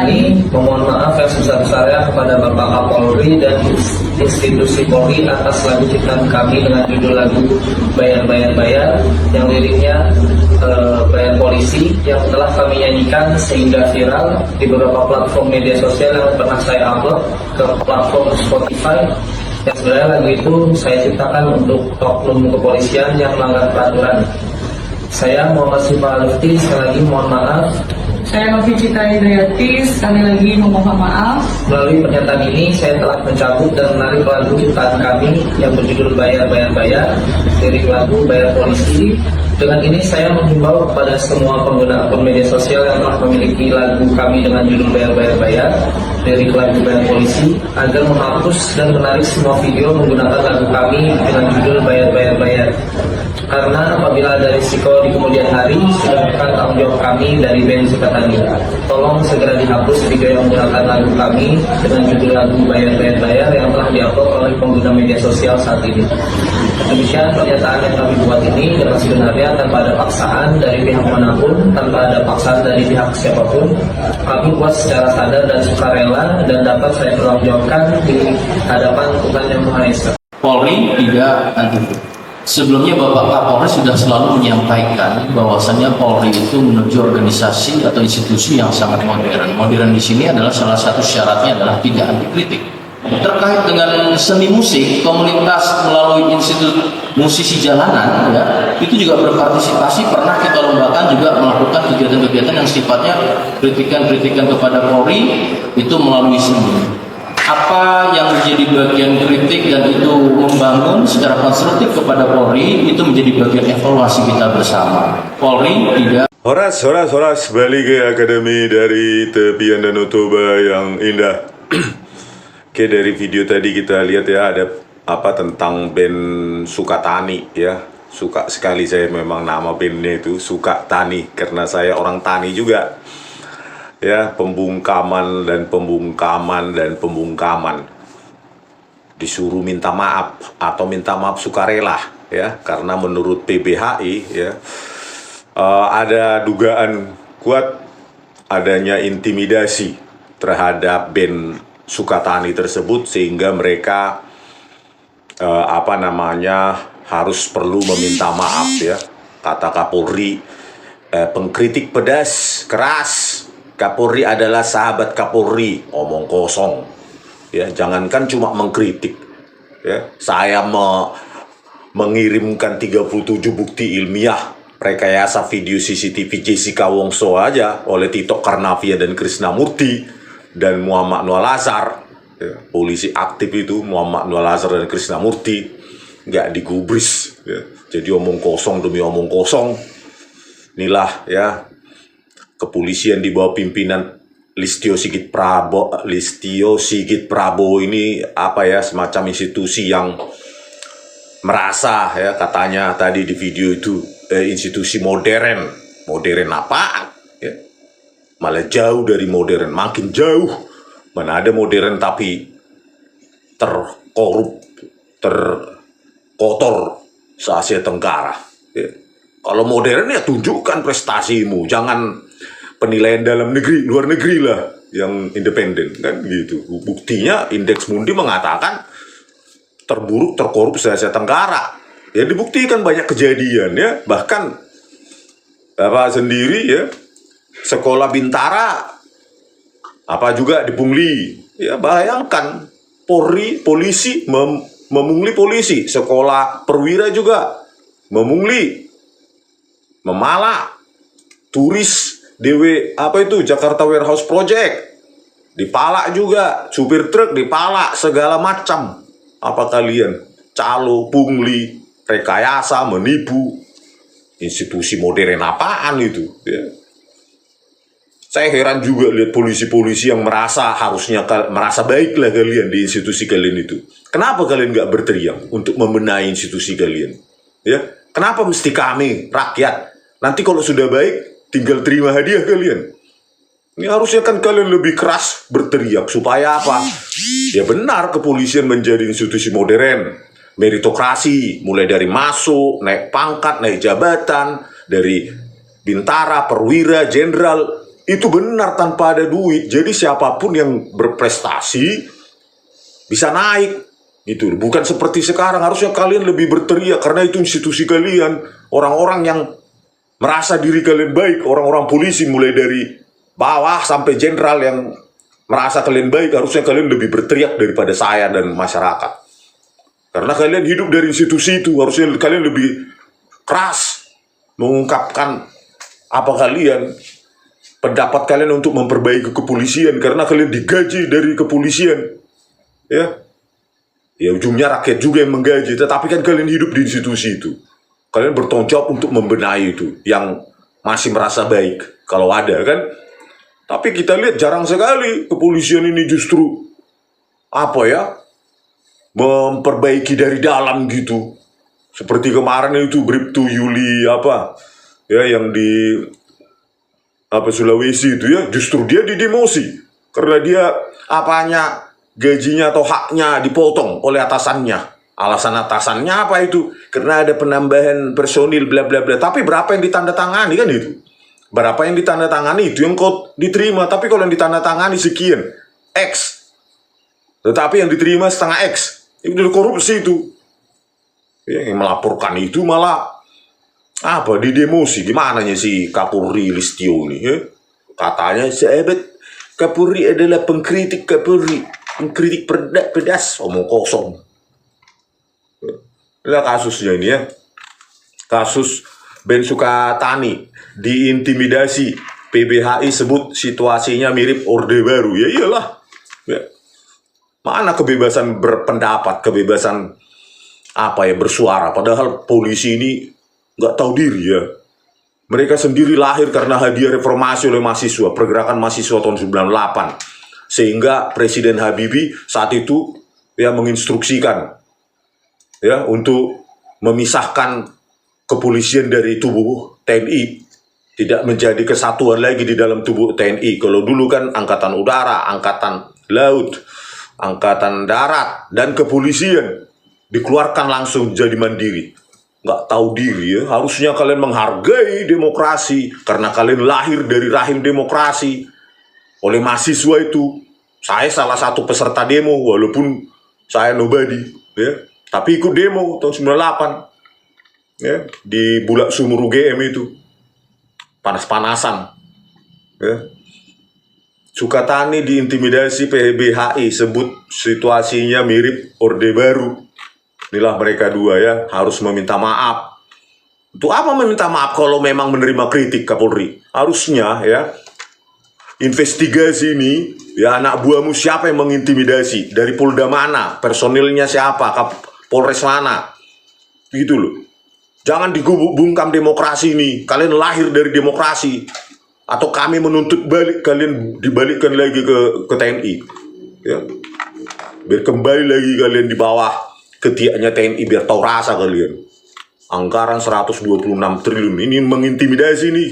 ini memohon maaf yang sebesar-besarnya kepada Bapak Kapolri dan institusi Polri atas lagu ciptaan kami dengan judul lagu Bayar yang liriknya Bayar Polisi yang telah kami nyanyikan sehingga viral di beberapa platform media sosial yang pernah saya upload ke platform Spotify. Yang sebenarnya lagu itu saya ciptakan untuk oknum kepolisian yang melanggar peraturan. Saya Muhammad Sifah Lufti, sekali lagi mohon maaf. Saya Novicita Hidayati, sekali lagi memohon maaf. Melalui pernyataan ini, saya telah mencabut dan menarik lagu ciptaan kami yang berjudul Bayar, lirik lagu Bayar Polisi. Dengan ini saya menghimbau kepada semua pengguna akun media sosial yang telah memiliki lagu kami dengan judul Bayar, lirik lagu Bayar Polisi, agar menghapus dan menarik semua video menggunakan lagu kami dengan judul Bayar. Karena apabila ada risiko di kemudian hari, sudah bukan tanggung jawab kami dari band Sukatani. Tolong segera dihapus video yang menggunakan lagu kami dengan judul lagu Bayar yang telah diupload oleh pengguna media sosial saat ini. Demikian pernyataan yang kami buat ini dengan sebenarnya tanpa ada paksaan dari pihak manapun, tanpa ada paksaan dari pihak siapapun. Kami buat secara sadar dan sukarela dan dapat saya pertanggungjawabkan di hadapan Tuhan Yang Maha Esa. Polri tidak anti. Sebelumnya Bapak Kapolri sudah selalu menyampaikan bahwasannya Polri itu menuju organisasi atau institusi yang sangat modern. Modern di sini adalah salah satu syaratnya adalah tidak anti kritik. Terkait dengan seni musik, komunitas melalui institut musisi jalanan, ya, itu juga berpartisipasi. Pernah kita lombakan juga melakukan kegiatan-kegiatan yang sifatnya kritikan-kritikan kepada Polri itu melalui seni. Apa yang menjadi bagian kritik dan itu membangun secara konstruktif kepada Polri itu menjadi bagian evaluasi kita bersama. Polri tidak. Horas, balik ke Akademi dari Tepian Danau Toba yang indah. Oke, dari video tadi kita lihat ya ada apa tentang band Sukatani ya. Suka sekali saya memang nama bandnya itu Sukatani karena saya orang tani juga. Ya, pembungkaman, disuruh minta maaf atau minta maaf sukarela ya, karena menurut PBHI ya ada dugaan kuat adanya intimidasi terhadap band Sukatani tersebut sehingga mereka harus perlu meminta maaf ya. Kata Kapolri, pengkritik pedas, keras. Kapolri adalah sahabat Kapolri, omong kosong. Ya, jangankan cuma mengkritik. Ya, saya mengirimkan 37 bukti ilmiah rekayasa video CCTV Jessica Wongso aja oleh Tito Karnavian dan Krisnamurti dan Muhammad Nur Lazar. Ya, polisi aktif itu Muhammad Nur Lazar dan Krisnamurti nggak digubris. Ya. Jadi omong kosong demi omong kosong. Inilah ya. Kepolisian di bawah pimpinan Listio Sigit Prabowo ini apa ya, semacam institusi yang merasa ya katanya tadi di video itu institusi modern apaan ya, malah jauh dari modern, makin jauh. Mana ada modern tapi terkorup, terkotor se-Asia Tenggara ya. Kalau modern ya tunjukkan prestasimu, jangan penilaian dalam negeri, luar negeri lah yang independen kan gitu. Buktinya Indeks Mundi mengatakan terburuk, terkorup se-Asia Tenggara. Ya dibuktikan banyak kejadian ya, bahkan Bapak sendiri ya sekolah Bintara apa juga dipungli. Ya bayangkan polisi memungli polisi, sekolah perwira juga memungli, memalak turis Jakarta Warehouse Project dipalak juga, supir truk dipalak, segala macam. Apa kalian calo, pungli, rekayasa, menipu, institusi modern apaan itu ya. Saya heran juga lihat polisi-polisi yang merasa baik lah kalian di institusi kalian itu. Kenapa kalian nggak berteriak untuk membenahi institusi kalian ya? Kenapa mesti kami rakyat nanti kalau sudah baik tinggal terima hadiah kalian? Ini harusnya kan kalian lebih keras berteriak supaya apa? Ya benar, kepolisian menjadi institusi modern, meritokrasi, mulai dari masuk, naik pangkat, naik jabatan, dari bintara, perwira, jenderal, itu benar tanpa ada duit. Jadi siapapun yang berprestasi bisa naik gitu. Bukan seperti sekarang, harusnya kalian lebih berteriak karena itu institusi kalian. Orang-orang yang merasa diri kalian baik, orang-orang polisi mulai dari bawah sampai jenderal yang merasa kalian baik, harusnya kalian lebih berteriak daripada saya dan masyarakat. Karena kalian hidup dari institusi itu, harusnya kalian lebih keras mengungkapkan apa pendapat kalian untuk memperbaiki kepolisian, karena kalian digaji dari kepolisian. Ya ujungnya rakyat juga yang menggaji, tetapi kan kalian hidup di institusi itu. Kalian bertanggung jawab untuk membenahi itu yang masih merasa baik, kalau ada kan. Tapi kita lihat jarang sekali kepolisian ini justru memperbaiki dari dalam gitu. Seperti kemarin itu Bribtu Yuli yang di Sulawesi itu ya, justru dia didemosi karena dia gajinya atau haknya dipotong oleh atasannya. Alasan atasannya apa itu? Karena ada penambahan personil bla bla bla. Tapi berapa yang ditandatangani kan itu? Berapa yang ditandatangani itu yang kau diterima. Tapi kalau yang ditandatangani sekian X, tetapi yang diterima setengah X, itu korupsi itu. Yang melaporkan itu malah didemosi. Gimana si Kapolri Listio ini ya? Katanya sahabat Kapolri adalah pengkritik Kapolri, pengkritik pedas, omong kosong. Inilah kasusnya ini ya. Kasus Ben Sukatani diintimidasi, PBHI sebut situasinya mirip Orde Baru. Ya iyalah. Ya. Mana kebebasan berpendapat, kebebasan bersuara, padahal polisi ini nggak tahu diri ya. Mereka sendiri lahir karena hadiah reformasi oleh mahasiswa, pergerakan mahasiswa tahun 98. Sehingga Presiden Habibie saat itu menginstruksikan untuk memisahkan kepolisian dari tubuh TNI, tidak menjadi kesatuan lagi di dalam tubuh TNI. Kalau dulu kan angkatan udara, angkatan laut, angkatan darat, dan kepolisian dikeluarkan langsung jadi mandiri. Nggak tahu diri ya. Harusnya kalian menghargai demokrasi karena kalian lahir dari rahim demokrasi. Oleh mahasiswa itu, saya salah satu peserta demo walaupun saya nobody ya. Tapi ikut demo tahun 98 ya, di Bulak Sumur UGM itu. Panas-panasan ya. Sukatani diintimidasi, PBHI sebut situasinya mirip Orde Baru. Inilah mereka dua ya, harus meminta maaf. Untuk apa meminta maaf kalau memang menerima kritik Kapolri? Harusnya ya, investigasi ini ya, anak buahmu siapa yang mengintimidasi, dari Polda mana, personilnya siapa, Polres mana, gitu loh. Jangan digubungkan demokrasi ini. Kalian lahir dari demokrasi, atau kami menuntut balik kalian dibalikkan lagi ke TNI ya. Biar kembali lagi kalian di bawah ketiaknya TNI, biar tahu rasa kalian. Anggaran 126 triliun ini mengintimidasi nih.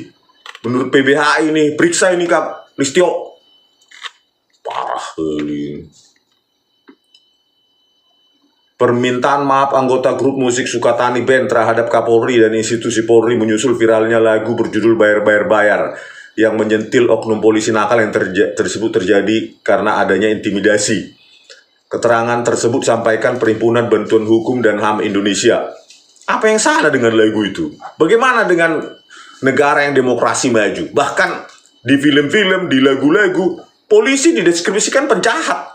Menurut PBHI ini, periksa ini Kap Listio. Parah kalian. Permintaan maaf anggota grup musik Sukatani Band terhadap Kapolri dan institusi Polri menyusul viralnya lagu berjudul Bayar yang menyentil oknum polisi nakal yang tersebut terjadi karena adanya intimidasi. Keterangan tersebut sampaikan Perhimpunan Bantuan Hukum dan HAM Indonesia. Apa yang salah dengan lagu itu? Bagaimana dengan negara yang demokrasi maju? Bahkan di film-film, di lagu-lagu, polisi dideskripsikan penjahat.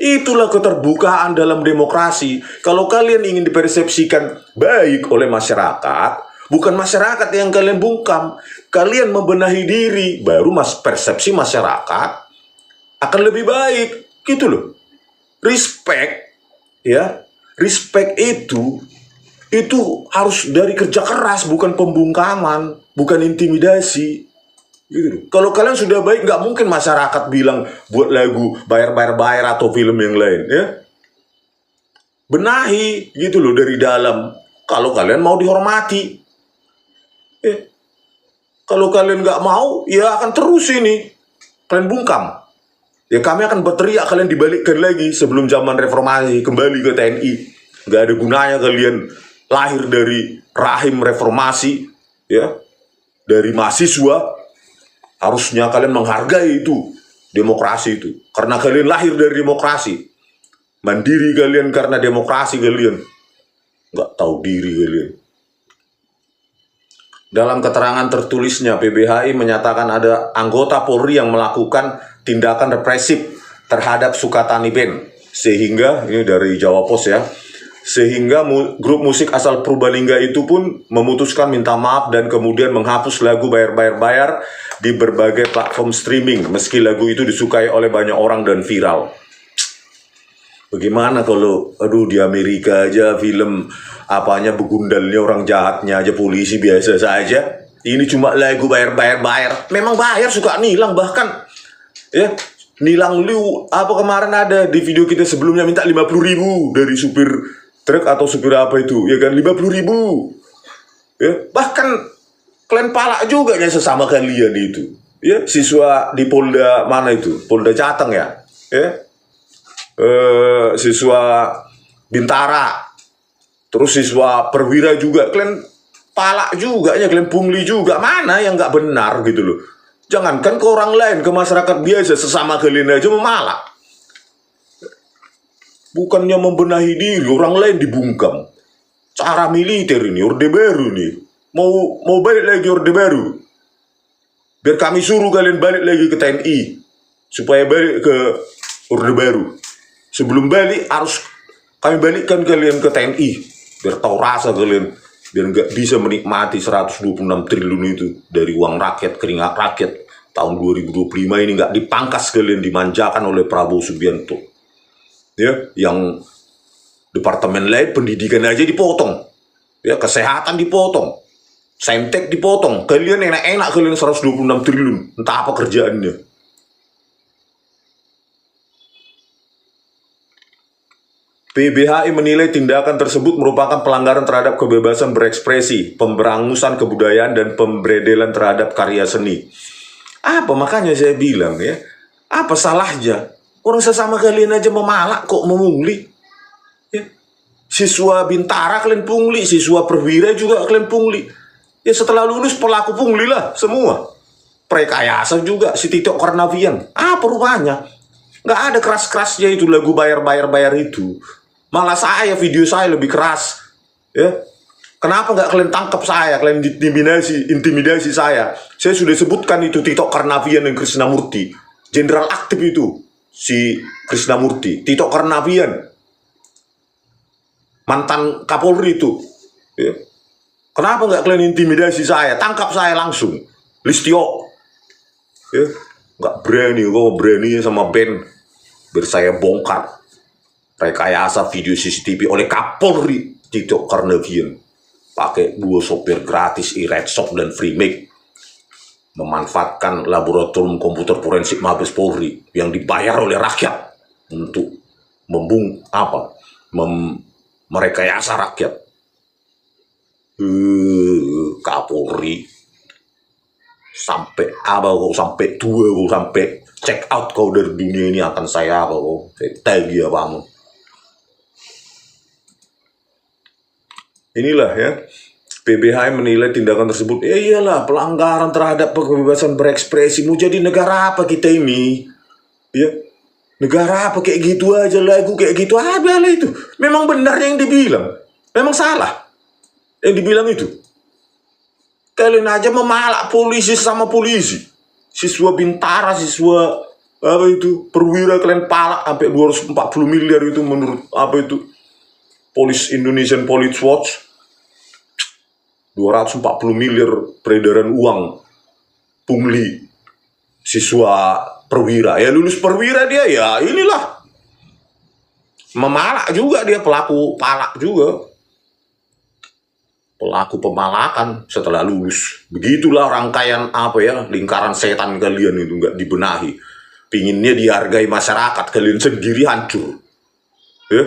Itulah keterbukaan dalam demokrasi. Kalau kalian ingin dipersepsikan baik oleh masyarakat, bukan masyarakat yang kalian bungkam. Kalian membenahi diri, baru persepsi masyarakat akan lebih baik. Gitu loh. Respect, ya. Respect itu harus dari kerja keras, bukan pembungkaman, bukan intimidasi. Gitu. Kalau kalian sudah baik, nggak mungkin masyarakat bilang buat lagu bayar atau film yang lain ya. Benahi gitu loh dari dalam. Kalau kalian mau dihormati, kalau kalian nggak mau, ya akan terus ini kalian bungkam. Ya kami akan berteriak, kalian dibalikkan lagi sebelum zaman reformasi, kembali ke TNI. Nggak ada gunanya kalian lahir dari rahim reformasi ya, dari mahasiswa. Harusnya kalian menghargai itu, demokrasi itu. Karena kalian lahir dari demokrasi. Mandiri kalian karena demokrasi kalian. Nggak tahu diri kalian. Dalam keterangan tertulisnya, PBHI menyatakan ada anggota Polri yang melakukan tindakan represif terhadap Sukatani Band. Sehingga, ini dari Jawa Pos ya, sehingga grup musik asal Purbalingga itu pun memutuskan minta maaf dan kemudian menghapus lagu Bayar di berbagai platform streaming, meski lagu itu disukai oleh banyak orang dan viral. Bagaimana kalau, aduh, di Amerika aja film apanya begundalnya orang jahatnya aja polisi biasa saja. Ini cuma lagu bayar. Memang bayar suka nilang, bahkan ya nilang lu apa kemarin ada di video kita sebelumnya minta 50.000 dari supir truk atau supir apa itu, ya kan, 50.000. Ya, bahkan kalian palak juga ya sesama kalian itu. Ya, siswa di Polda mana itu? Polda Jateng ya. Ya. Siswa Bintara. Terus siswa Perwira juga. Kalian palak juga ya, kalian pungli juga. Mana yang nggak benar gitu loh. Jangankan ke orang lain, ke masyarakat biasa, sesama kalian aja memalak. Bukannya membenahi diri, orang lain dibungkam. Cara militer ini, Orde Baru nih. Mau balik lagi Orde Baru. Biar kami suruh kalian balik lagi ke TNI. Supaya balik ke Orde Baru. Sebelum balik, harus kami balikkan kalian ke TNI. Biar tahu rasa kalian. Biar nggak bisa menikmati 126 triliun itu dari uang rakyat, keringat rakyat. Tahun 2025 ini nggak dipangkas kalian, dimanjakan oleh Prabowo Subianto. Ya, yang departemen lain pendidikan aja dipotong, ya, kesehatan dipotong, saintek dipotong, kalian enak-enak kalian 126 triliun, entah apa kerjaannya. PBHI menilai tindakan tersebut merupakan pelanggaran terhadap kebebasan berekspresi, pemberangusan kebudayaan, dan pemberedelan terhadap karya seni. Apa makanya saya bilang ya, apa salahnya? Orang sesama kalian aja memalak kok memungli. Ya. Siswa Bintara kalian pungli, siswa Perwira juga kalian pungli. Ya setelah lulus pelaku pungli lah semua. Prekayasa juga si Tito Karnavian. Apa rupanya? Nggak ada keras-kerasnya itu lagu bayar itu. Malah saya, video saya lebih keras. Ya. Kenapa nggak kalian tangkap saya, kalian intimidasi saya? Saya sudah sebutkan itu Tito Karnavian dan Krishnamurti. Jenderal aktif itu. Si Krishnamurti, Tito Karnavian, mantan Kapolri itu. Ya. Kenapa nggak kalian intimidasi saya? Tangkap saya langsung. Listio. Ya. Nggak berani, kok berani sama band. Biar saya bongkar rekayasa video CCTV oleh Kapolri Tito Karnavian. Pakai 2 sopir gratis, e-Redshop dan Freemake. Memanfaatkan laboratorium komputer forensik Mabes Polri yang dibayar oleh rakyat untuk merekayasa rakyat. Kapolri sampai sampai check out kau dari dunia ini akan saya tagi apamu. Inilah ya, PBHI menilai tindakan tersebut, ya iyalah pelanggaran terhadap kebebasan berekspresi. Mau jadi negara apa kita ini? Ya, negara apa kayak gitu aja, lagu kayak gitu aja lah itu. Memang benar yang dibilang, memang salah yang dibilang itu. Kalian aja memalak polisi sama polisi, siswa Bintara, siswa apa itu Perwira, kalian palak sampai 240 miliar itu menurut apa itu Indonesian Police Watch. 240 miliar peredaran uang pungli siswa Perwira. Ya lulus Perwira dia, ya inilah memalak juga dia, pelaku palak juga, pelaku pemalakan setelah lulus. Begitulah rangkaian apa ya, lingkaran setan kalian itu nggak dibenahi. Pinginnya dihargai masyarakat, kalian sendiri hancur. Ya,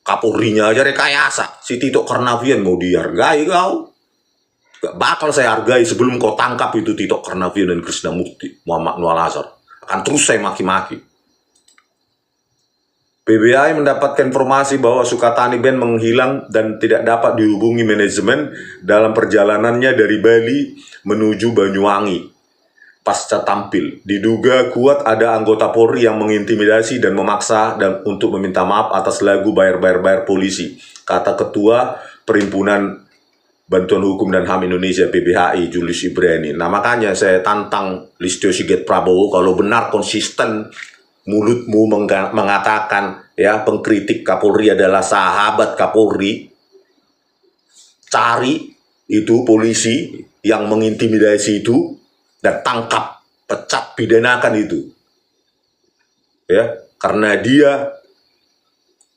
Kapolrinya aja rekayasa, si Tito Karnavian mau dihargai kau? Gak bakal saya hargai sebelum kau tangkap itu Tito Karnavian dan Krishnamurti, Muhammad Nur Al-Azhar. Akan terus saya maki-maki. PBHI mendapatkan informasi bahwa Sukatani Band menghilang dan tidak dapat dihubungi manajemen dalam perjalanannya dari Bali menuju Banyuwangi. pasca tampil. Diduga kuat ada anggota Polri yang mengintimidasi dan memaksa dan untuk meminta maaf atas lagu bayar polisi, kata Ketua Perhimpunan Bantuan Hukum dan HAM Indonesia PBHI Julius Ibrani. Nah makanya saya tantang Listio Sigit Prabowo, kalau benar konsisten mulutmu mengatakan ya pengkritik Kapolri adalah sahabat Kapolri, cari itu polisi yang mengintimidasi itu dan tangkap, pecat, pidanakan itu. Ya, karena dia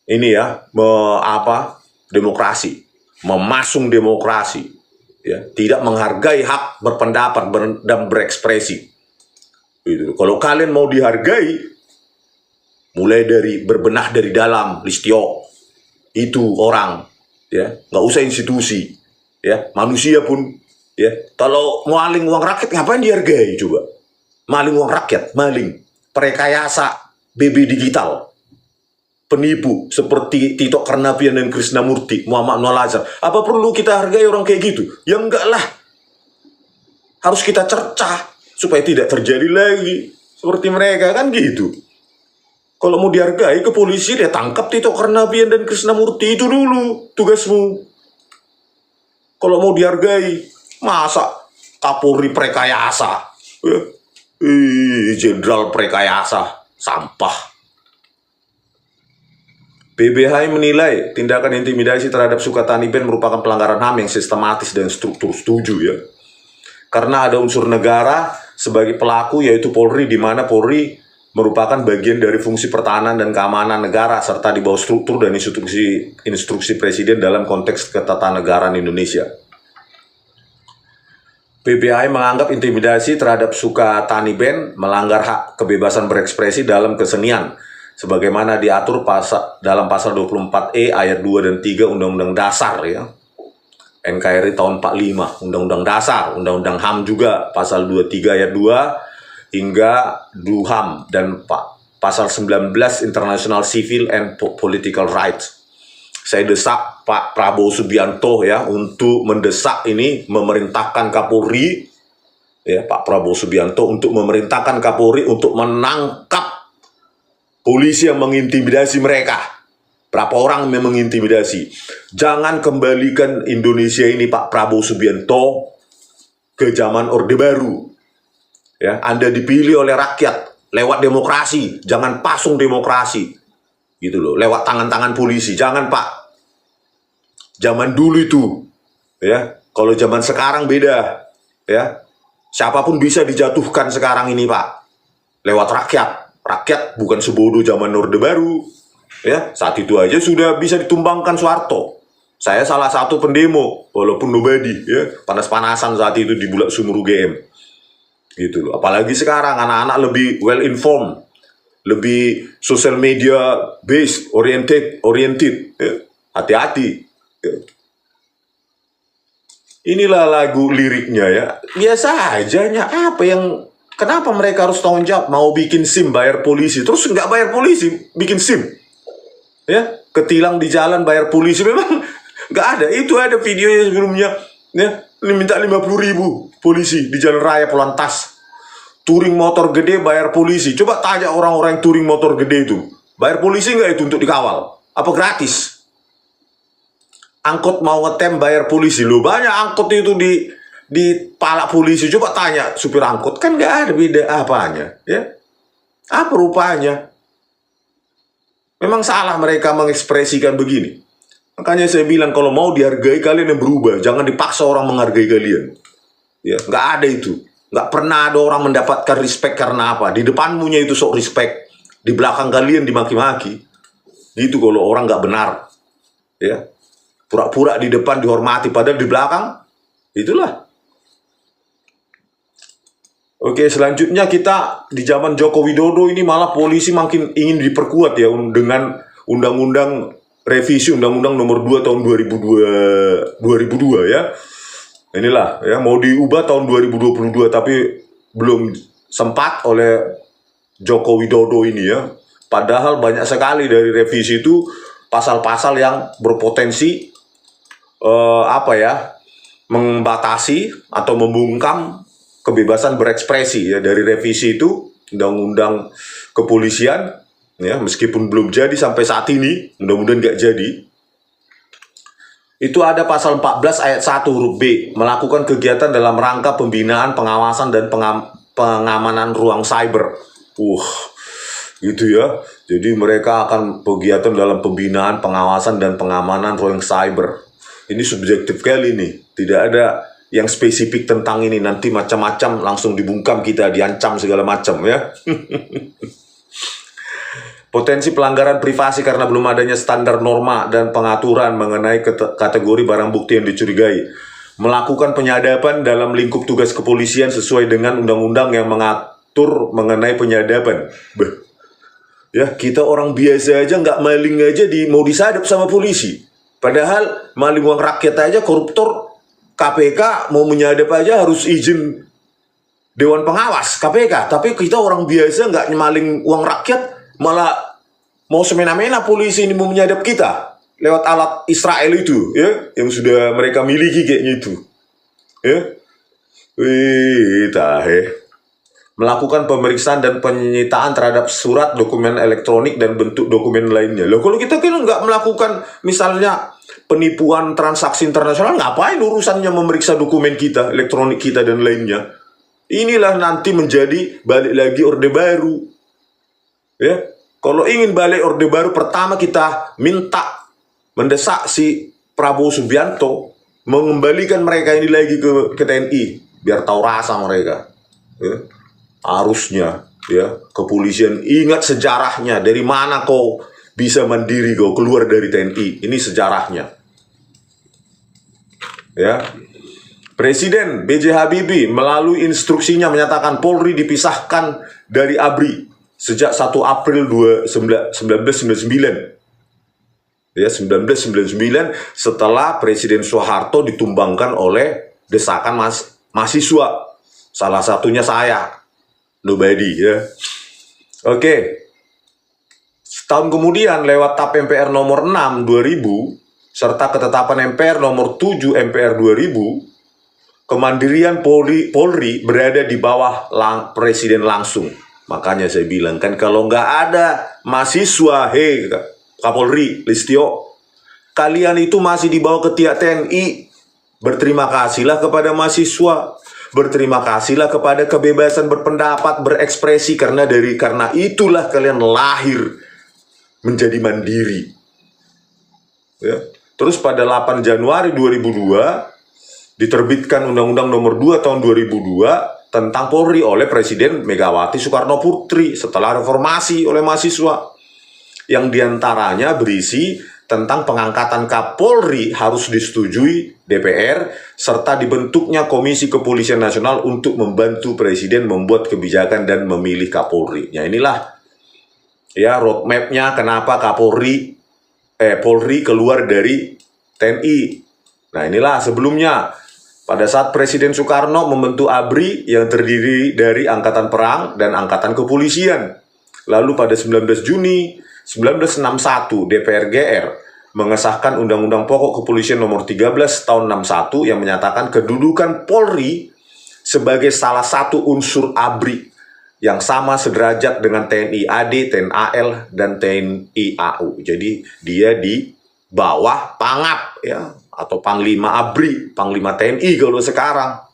ini ya demokrasi, memasung demokrasi, ya, tidak menghargai hak berpendapat dan berekspresi. Gitu. Kalau kalian mau dihargai, mulai dari berbenah dari dalam, Listio itu orang, ya, nggak usah institusi, ya, manusia pun, ya, kalau maling uang rakyat ngapain dihargai coba? Maling uang rakyat, maling, perekayasa BB digital, penipu seperti Tito Karnavian dan Krisnamurti, Muhammad Noel Azhar. Apa perlu kita hargai orang kayak gitu? Ya enggak lah. Harus kita cercah supaya tidak terjadi lagi seperti mereka, kan gitu. Kalau mau dihargai ke polisi, dia tangkap Tito Karnavian dan Krisnamurti, itu dulu tugasmu. Kalau mau dihargai, masa Kapolri prekayasa, jenderal prekayasa, sampah. PBHI menilai tindakan intimidasi terhadap Sukatani Band merupakan pelanggaran HAM yang sistematis dan struktur. Setuju ya. Karena ada unsur negara sebagai pelaku, yaitu Polri, di mana Polri merupakan bagian dari fungsi pertahanan dan keamanan negara serta di bawah struktur dan instruksi Presiden dalam konteks ketatanegaraan Indonesia. PBHI menganggap intimidasi terhadap Sukatani Band melanggar hak kebebasan berekspresi dalam kesenian sebagaimana diatur dalam pasal 24E ayat 2 dan 3 Undang-Undang Dasar ya. NKRI tahun 45, Undang-Undang Dasar, Undang-Undang HAM juga pasal 23 ayat 2 hingga DUHAM dan pasal 19 International Civil and Political Rights. Saya desak Pak Prabowo Subianto ya untuk mendesak ini memerintahkan Kapolri ya, Pak Prabowo Subianto untuk memerintahkan Kapolri untuk menangkap polisi yang mengintimidasi mereka. Berapa orang yang mengintimidasi? Jangan kembalikan Indonesia ini, Pak Prabowo Subianto, ke zaman Orde Baru. Ya, Anda dipilih oleh rakyat lewat demokrasi, jangan pasung demokrasi. Gitu loh, lewat tangan-tangan polisi. Jangan, Pak. Zaman dulu itu, ya. Kalau zaman sekarang beda, ya. Siapapun bisa dijatuhkan sekarang ini, Pak. Lewat rakyat. Rakyat bukan sebodoh zaman Orde Baru. Ya, saat itu aja sudah bisa ditumbangkan Soeharto. Saya salah satu pendemo, walaupun nobody, ya, panas-panasan saat itu di Bulak Sumur UGM. Gitu loh. Apalagi sekarang anak-anak lebih well informed, lebih social media based, oriented. Ya. Hati-hati. Ya. Inilah lagu liriknya ya. Biasa aja, apa yang kenapa mereka harus tanggung jawab? Mau bikin SIM bayar polisi, terus nggak bayar polisi, bikin SIM, ya, ketilang di jalan bayar polisi, memang nggak ada. Itu ada videonya sebelumnya, ya, minta 50.000 polisi di jalan raya Polantas, touring motor gede bayar polisi. Coba tanya orang-orang yang touring motor gede itu, bayar polisi nggak itu untuk dikawal? Apa gratis? Angkot mau ngetem bayar polisi, loh banyak angkot itu di palak polisi. Coba tanya supir angkot, kan nggak ada beda apanya, ya. Apa rupanya? Memang salah mereka mengekspresikan begini. Makanya saya bilang kalau mau dihargai, kalian yang berubah, jangan dipaksa orang menghargai kalian. Ya, nggak ada itu. Nggak pernah ada orang mendapatkan respect karena apa? Di depanmunya itu sok respect, di belakang kalian dimaki-maki. Gitu kalau orang nggak benar, ya. Pura-pura di depan dihormati, padahal di belakang itulah. Oke, selanjutnya kita di zaman Joko Widodo ini malah polisi makin ingin diperkuat ya dengan undang-undang revisi Undang-Undang Nomor 2 tahun 2002 ya. Inilah ya, mau diubah tahun 2022 tapi belum sempat oleh Joko Widodo ini ya. Padahal banyak sekali dari revisi itu pasal-pasal yang berpotensi membatasi atau membungkam kebebasan berekspresi ya. Dari revisi itu undang-undang kepolisian ya, meskipun belum jadi sampai saat ini, mudah-mudahan nggak jadi. Itu ada pasal 14 ayat 1 huruf B, melakukan kegiatan dalam rangka pembinaan, pengawasan, dan pengamanan ruang cyber. Gitu ya. Jadi mereka akan kegiatan dalam pembinaan, pengawasan, dan pengamanan ruang cyber. Ini subjektif kali nih. Tidak ada yang spesifik tentang ini. Nanti macam-macam langsung dibungkam kita, diancam segala macam ya. Potensi pelanggaran privasi karena belum adanya standar norma dan pengaturan mengenai kategori barang bukti yang dicurigai. Melakukan penyadapan dalam lingkup tugas kepolisian sesuai dengan undang-undang yang mengatur mengenai penyadapan. Ya, kita orang biasa aja nggak maling aja mau disadap sama polisi. Padahal maling uang rakyat aja, koruptor, KPK mau menyadap aja harus izin Dewan Pengawas KPK. Tapi kita orang biasa nggak maling uang rakyat, malah mau semena-mena polisi ini mau menyadap kita lewat alat Israel itu ya, yang sudah mereka miliki kayaknya itu ya. Melakukan pemeriksaan dan penyitaan terhadap surat, dokumen elektronik, dan bentuk dokumen lainnya. Loh, kalau kita kan nggak melakukan misalnya penipuan transaksi internasional, ngapain urusannya memeriksa dokumen kita, elektronik kita, dan lainnya? Inilah nanti menjadi balik lagi Orde Baru ya. Kalau ingin balik Orde Baru, pertama kita mendesak si Prabowo Subianto mengembalikan mereka ini lagi ke TNI, biar tahu rasa mereka. Ya. Harusnya ya, kepolisian ingat sejarahnya, dari mana kau bisa mandiri kau keluar dari TNI. Ini sejarahnya. Ya. Presiden B.J. Habibie melalui instruksinya menyatakan Polri dipisahkan dari ABRI sejak 1 April 1999. Ya, 1999 setelah Presiden Soeharto ditumbangkan oleh desakan mahasiswa. Salah satunya saya. Nobody ya. Oke. Setahun kemudian lewat TAP MPR nomor 6 2000 serta ketetapan MPR nomor 7 MPR 2000, kemandirian Polri berada di bawah Presiden langsung. Makanya saya bilang kan, kalau nggak ada mahasiswa, Kapolri, Listio, kalian itu masih di bawah ketiak TNI. Berterima kasihlah kepada mahasiswa, berterima kasihlah kepada kebebasan berpendapat, berekspresi, karena itulah kalian lahir menjadi mandiri. Ya. Terus pada 8 Januari 2002 diterbitkan Undang-Undang Nomor 2 Tahun 2002 tentang Polri oleh Presiden Megawati Soekarno Putri setelah reformasi oleh mahasiswa, yang diantaranya berisi tentang pengangkatan Kapolri harus disetujui DPR serta dibentuknya Komisi Kepolisian Nasional untuk membantu Presiden membuat kebijakan dan memilih Kapolri. Ya, inilah ya roadmap-nya kenapa Polri keluar dari TNI. Nah, inilah sebelumnya. Pada saat Presiden Soekarno membentuk ABRI yang terdiri dari Angkatan Perang dan Angkatan Kepolisian. Lalu pada 19 Juni 1961 DPR GR mengesahkan Undang-Undang Pokok Kepolisian Nomor 13 Tahun 61 yang menyatakan kedudukan Polri sebagai salah satu unsur ABRI yang sama sederajat dengan TNI AD, TNI AL, dan TNI AU. Jadi dia di bawah Pangap ya, atau Panglima ABRI, Panglima TNI kalau sekarang.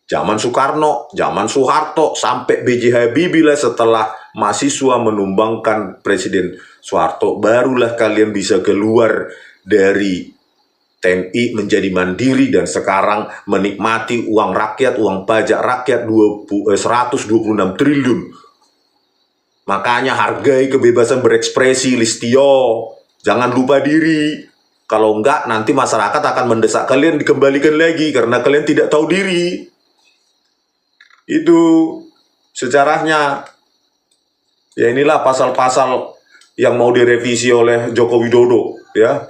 Zaman Soekarno, zaman Soeharto, sampai B.J. Habibie lah setelah mahasiswa menumbangkan Presiden Soeharto, barulah kalian bisa keluar dari TNI menjadi mandiri dan sekarang menikmati uang rakyat, uang pajak rakyat 126 triliun. Makanya hargai kebebasan berekspresi, Listio. Jangan lupa diri. Kalau enggak, nanti masyarakat akan mendesak kalian dikembalikan lagi karena kalian tidak tahu diri. Itu sejarahnya. Ya, inilah pasal-pasal yang mau direvisi oleh Joko Widodo ya.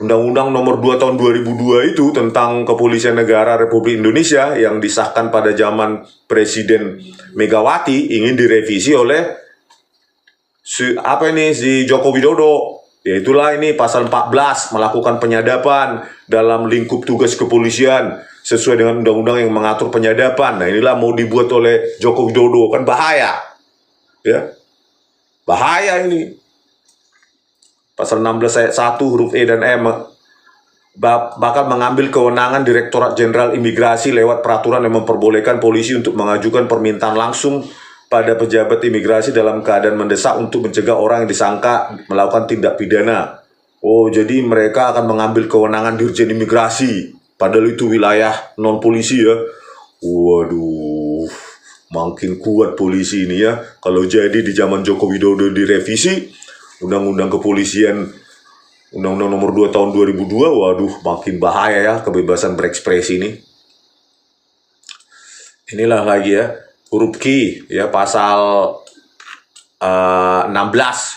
Undang-Undang Nomor 2 Tahun 2002 itu tentang Kepolisian Negara Republik Indonesia yang disahkan pada zaman Presiden Megawati ingin direvisi oleh si Joko Widodo. Ya, itulah ini pasal 14, melakukan penyadapan dalam lingkup tugas kepolisian sesuai dengan undang-undang yang mengatur penyadapan. Nah inilah mau dibuat oleh Joko Widodo, kan bahaya, ya, bahaya ini. Pasal 16 ayat 1 huruf E dan M bakal mengambil kewenangan Direktorat Jenderal Imigrasi lewat peraturan yang memperbolehkan polisi untuk mengajukan permintaan langsung pada pejabat imigrasi dalam keadaan mendesak untuk mencegah orang yang disangka melakukan tindak pidana. Oh, jadi mereka akan mengambil kewenangan Dirjen Imigrasi, padahal itu wilayah non-polisi ya. Waduh, makin kuat polisi ini ya. Kalau jadi di zaman Joko Widodo direvisi, Undang-Undang Kepolisian, Undang-Undang Nomor 2 Tahun 2002, waduh, makin bahaya ya kebebasan berekspresi ini. Inilah lagi ya, huruf Q ya, pasal 16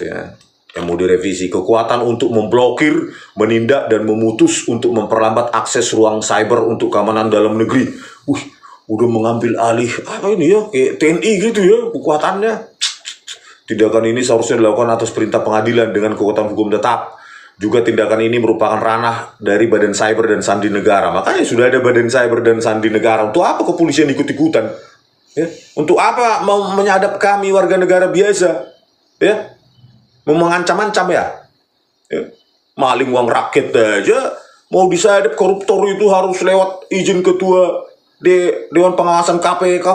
ya, yang mau direvisi. Kekuatan untuk memblokir, menindak, dan memutus untuk memperlambat akses ruang cyber untuk keamanan dalam negeri. Udah mengambil alih apa ini ya, kayak TNI gitu ya kekuatannya. Tindakan ini seharusnya dilakukan atas perintah pengadilan dengan kekuatan hukum tetap. Juga tindakan ini merupakan ranah dari Badan Cyber dan Sandi Negara. Makanya sudah ada Badan Cyber dan Sandi Negara. Untuk apa kepolisian ikut-ikutan? Ya? Untuk apa mau menyadap kami warga negara biasa? Ya? Mau mengancam-ancam ya? Ya? Maling uang rakyat aja. Mau disadap koruptor itu harus lewat izin ketua Dewan Pengawasan KPK.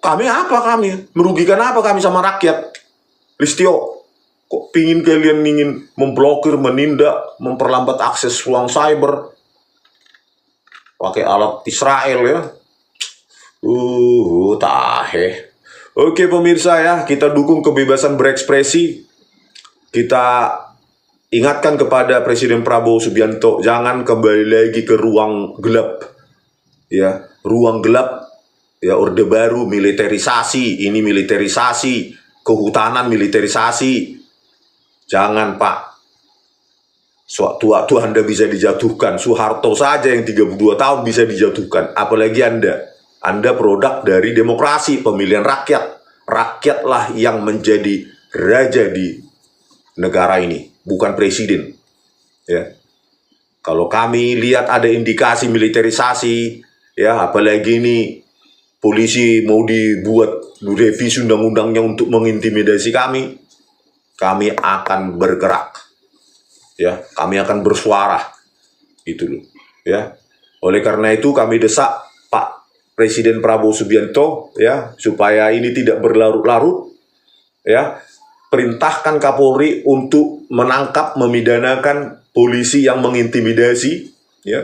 Kami apa kami? Merugikan apa kami sama rakyat? Listio, kok kalian ingin memblokir, menindak, memperlambat akses ruang cyber pakai alat Israel ya? Tahe. Oke pemirsa ya, kita dukung kebebasan berekspresi. Kita ingatkan kepada Presiden Prabowo Subianto, jangan kembali lagi ke ruang gelap. Ya, ruang gelap. Ya, Orde Baru, militerisasi, ini militerisasi. Kehutanan militerisasi. Jangan Pak. Waktu Anda bisa dijatuhkan. Soeharto saja yang 32 tahun bisa dijatuhkan. Apalagi Anda. Anda produk dari demokrasi, pemilihan rakyat. Rakyatlah yang menjadi raja di negara ini, bukan presiden. Ya. Kalau kami lihat ada indikasi militerisasi, ya apalagi ini polisi mau dibuat revisi undang-undangnya untuk mengintimidasi kami akan bergerak, ya, kami akan bersuara, itu loh, ya. Oleh karena itu kami desak Pak Presiden Prabowo Subianto, ya, supaya ini tidak berlarut-larut, ya, perintahkan Kapolri untuk menangkap, memidanakan polisi yang mengintimidasi, ya,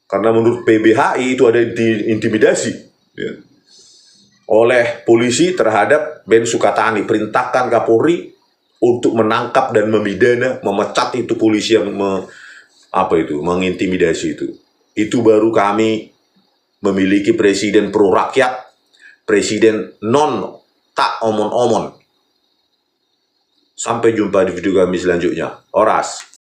karena menurut PBHI itu ada intimidasi, ya, oleh polisi terhadap Ben Sukatani. Perintahkan Kapolri untuk menangkap dan memidana, memecat itu polisi yang mengintimidasi itu. Itu baru kami memiliki presiden pro rakyat, presiden non tak omon-omon. Sampai jumpa di video kami selanjutnya. Oras.